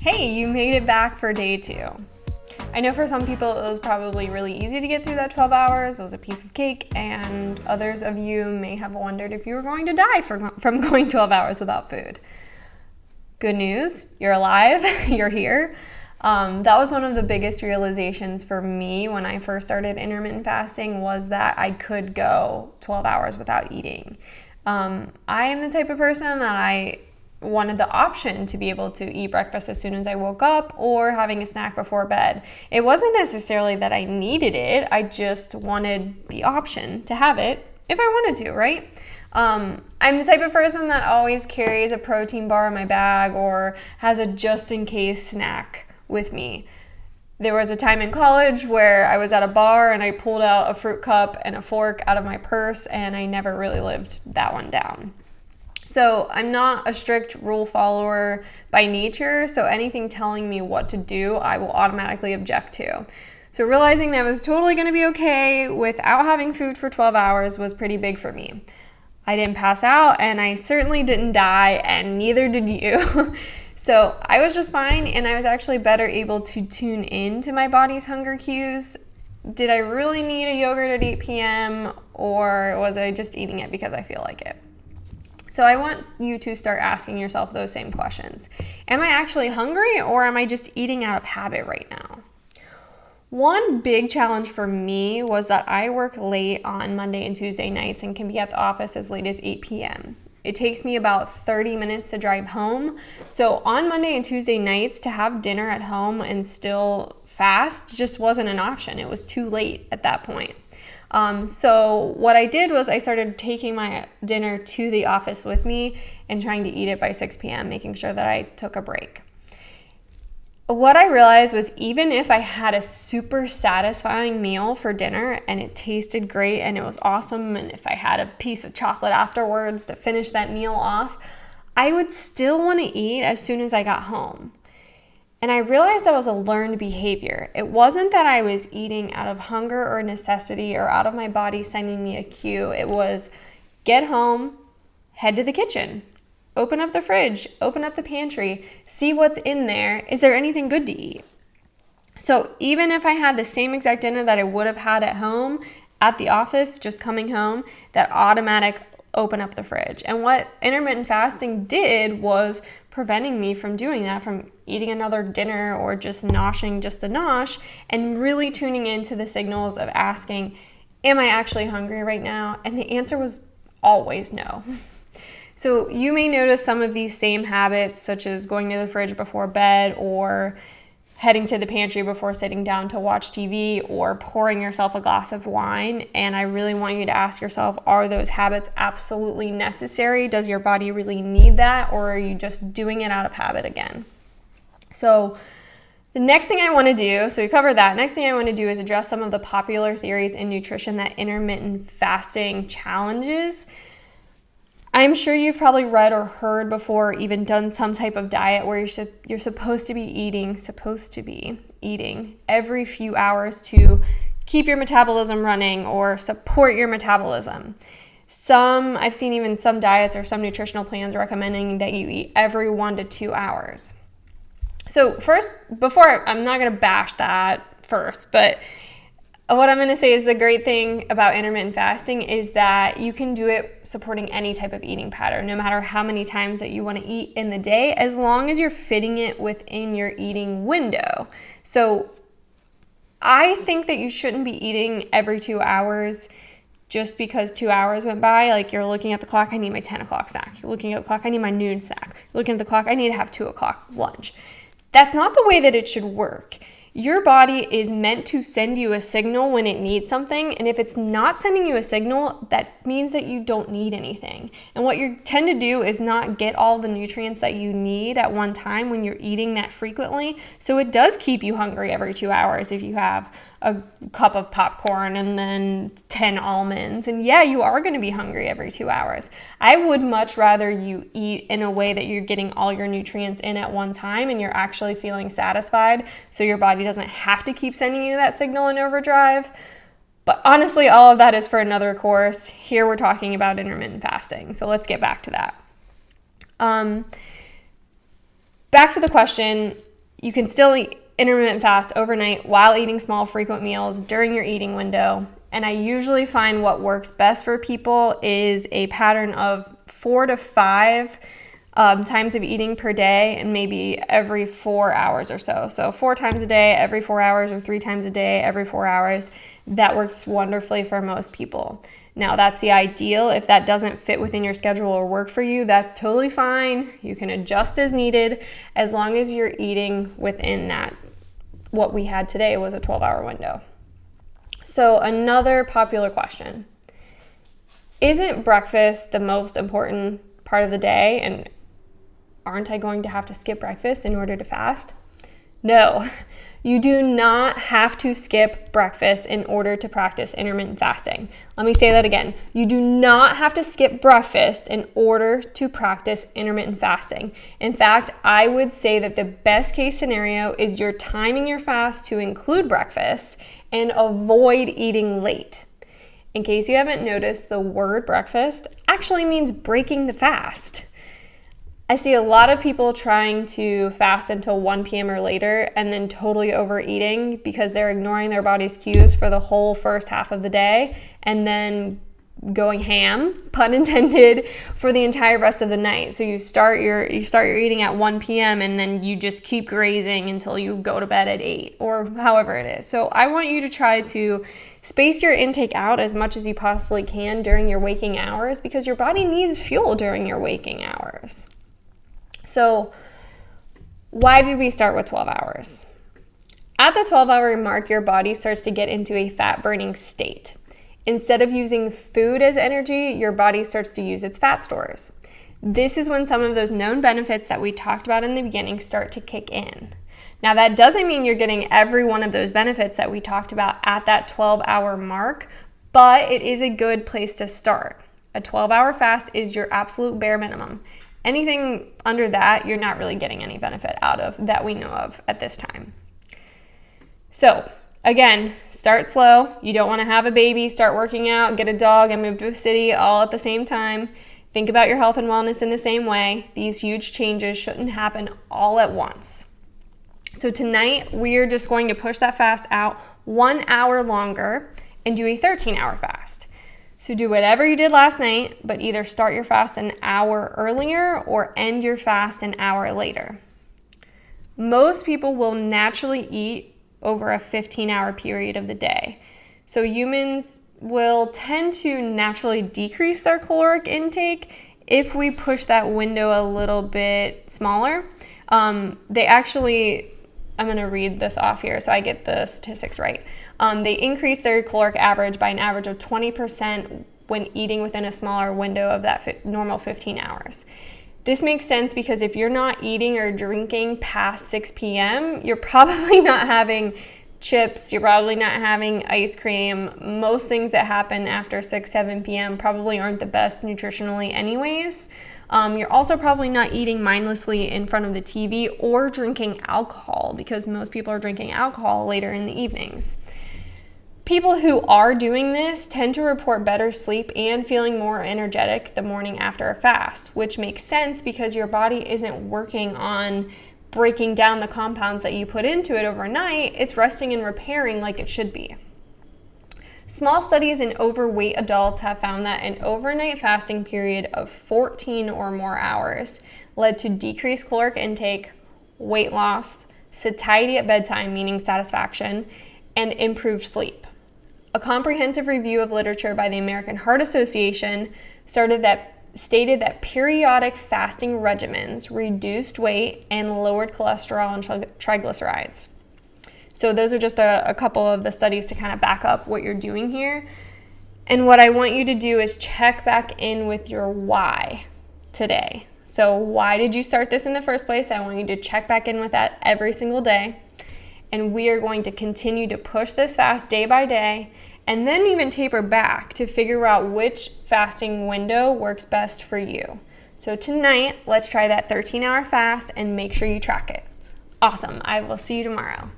Hey, you made it back for day 2. I know for some people it was probably really easy to get through that 12 hours. It was a piece of cake, and others of you may have wondered if you were going to die from going 12 hours without food. Good news, you're alive, you're here. That was one of the biggest realizations for me when I first started intermittent fasting, was that I could go 12 hours without eating. I am the type of person that I wanted the option to be able to eat breakfast as soon as I woke up or having a snack before bed. It wasn't necessarily that I needed it, I just wanted the option to have it if I wanted to, right? I'm the type of person that always carries a protein bar in my bag or has a just-in-case snack with me. There was a time in college where I was at a bar and I pulled out a fruit cup and a fork out of my purse, and I never really lived that one down. So I'm not a strict rule follower by nature, so anything telling me what to do, I will automatically object to. So realizing that I was totally going to be okay without having food for 12 hours was pretty big for me. I didn't pass out, and I certainly didn't die, and neither did you. So I was just fine, and I was actually better able to tune into my body's hunger cues. Did I really need a yogurt at 8 p.m., or was I just eating it because I feel like it? So I want you to start asking yourself those same questions. Am I actually hungry, or am I just eating out of habit right now? One big challenge for me was that I work late on Monday and Tuesday nights and can be at the office as late as 8 p.m. It takes me about 30 minutes to drive home. So on Monday and Tuesday nights, to have dinner at home and still fast just wasn't an option. It was too late at that point. So what I did was I started taking my dinner to the office with me and trying to eat it by 6 p.m., making sure that I took a break. What I realized was, even if I had a super satisfying meal for dinner and it tasted great and it was awesome, and if I had a piece of chocolate afterwards to finish that meal off, I would still want to eat as soon as I got home. And I realized that was a learned behavior. It wasn't that I was eating out of hunger or necessity or out of my body sending me a cue. It was get home, head to the kitchen, open up the fridge, open up the pantry, see what's in there. Is there anything good to eat? So even if I had the same exact dinner that I would have had at home, at the office, just coming home, that automatic open up the fridge. And what intermittent fasting did was preventing me from doing that, from eating another dinner or just noshing just a nosh, and really tuning into the signals of asking, am I actually hungry right now? And the answer was always no. So you may notice some of these same habits, such as going to the fridge before bed, or heading to the pantry before sitting down to watch TV, or pouring yourself a glass of wine. And I really want you to ask yourself, are those habits absolutely necessary? Does your body really need that, or are you just doing it out of habit again? So the next thing I want to do, so we covered that. Next thing I want to do is address some of the popular theories in nutrition that intermittent fasting challenges. I'm sure you've probably read or heard before, even done some type of diet where you're supposed to be eating every few hours to keep your metabolism running or support your metabolism. I've seen even some diets or some nutritional plans recommending that you eat every 1 to 2 hours. So first, I'm not going to bash that first, but what I'm going to say is the great thing about intermittent fasting is that you can do it supporting any type of eating pattern, no matter how many times that you want to eat in the day, as long as you're fitting it within your eating window. So I think that you shouldn't be eating every 2 hours just because 2 hours went by. Like, you're looking at the clock, I need my 10 o'clock snack. You're looking at the clock, I need my noon snack. You're looking at the clock, I need to have 2 o'clock lunch. That's not the way that it should work. Your body is meant to send you a signal when it needs something, and if it's not sending you a signal, that means that you don't need anything. And what you tend to do is not get all the nutrients that you need at one time when you're eating that frequently. So it does keep you hungry every 2 hours if you have a cup of popcorn and then 10 almonds. And yeah, you are going to be hungry every 2 hours. I would much rather you eat in a way that you're getting all your nutrients in at one time and you're actually feeling satisfied, so your body doesn't have to keep sending you that signal in overdrive. But honestly, all of that is for another course. Here we're talking about intermittent fasting. So let's get back to that. Back to the question, You can still eat intermittent fast overnight while eating small, frequent meals during your eating window. And I usually find what works best for people is a pattern of 4 to 5 times of eating per day, and maybe every 4 hours or so. So 4 times a day, every 4 hours, or 3 times a day, every 4 hours. That works wonderfully for most people. Now, that's the ideal. If that doesn't fit within your schedule or work for you, that's totally fine. You can adjust as needed, as long as you're eating within that. What we had today was a 12-hour window. So another popular question: isn't breakfast the most important part of the day? And aren't I going to have to skip breakfast in order to fast? No, you do not have to skip breakfast in order to practice intermittent fasting. Let me say that again. You do not have to skip breakfast in order to practice intermittent fasting. In fact, I would say that the best case scenario is you're timing your fast to include breakfast and avoid eating late. In case you haven't noticed, the word breakfast actually means breaking the fast. I see a lot of people trying to fast until 1 p.m. or later and then totally overeating because they're ignoring their body's cues for the whole first half of the day and then going ham, pun intended, for the entire rest of the night. So you start your eating at 1 p.m. and then you just keep grazing until you go to bed at 8 or however it is. So I want you to try to space your intake out as much as you possibly can during your waking hours, because your body needs fuel during your waking hours. So why did we start with 12 hours? At the 12-hour mark, your body starts to get into a fat-burning state. Instead of using food as energy, your body starts to use its fat stores. This is when some of those known benefits that we talked about in the beginning start to kick in. Now, that doesn't mean you're getting every one of those benefits that we talked about at that 12-hour mark, but it is a good place to start. A 12-hour fast is your absolute bare minimum. Anything under that, you're not really getting any benefit out of that we know of at this time. So again, start slow. You don't want to have a baby, start working out, get a dog, and move to a city all at the same time. Think about your health and wellness in the same way. These huge changes shouldn't happen all at once. So tonight, we're just going to push that fast out 1 hour longer and do a 13-hour fast. So do whatever you did last night, but either start your fast an hour earlier or end your fast an hour later. Most people will naturally eat over a 15-hour period of the day. So humans will tend to naturally decrease their caloric intake if we push that window a little bit smaller. I'm going to read this off here so I get the statistics right. They increase their caloric average by an average of 20% when eating within a smaller window of that normal 15 hours. This makes sense because if you're not eating or drinking past 6 p.m., you're probably not having chips, you're probably not having ice cream. Most things that happen after 6, 7 p.m. probably aren't the best nutritionally anyways. You're also probably not eating mindlessly in front of the TV or drinking alcohol, because most people are drinking alcohol later in the evenings. People who are doing this tend to report better sleep and feeling more energetic the morning after a fast, which makes sense because your body isn't working on breaking down the compounds that you put into it overnight. It's resting and repairing like it should be. Small studies in overweight adults have found that an overnight fasting period of 14 or more hours led to decreased caloric intake, weight loss, satiety at bedtime, meaning satisfaction, and improved sleep. A comprehensive review of literature by the American Heart Association stated that periodic fasting regimens reduced weight and lowered cholesterol and triglycerides. So those are just a couple of the studies to kind of back up what you're doing here. And what I want you to do is check back in with your why today. So why did you start this in the first place? I want you to check back in with that every single day. And we are going to continue to push this fast day by day, and then even taper back to figure out which fasting window works best for you. So tonight, let's try that 13-hour fast and make sure you track it. Awesome. I will see you tomorrow.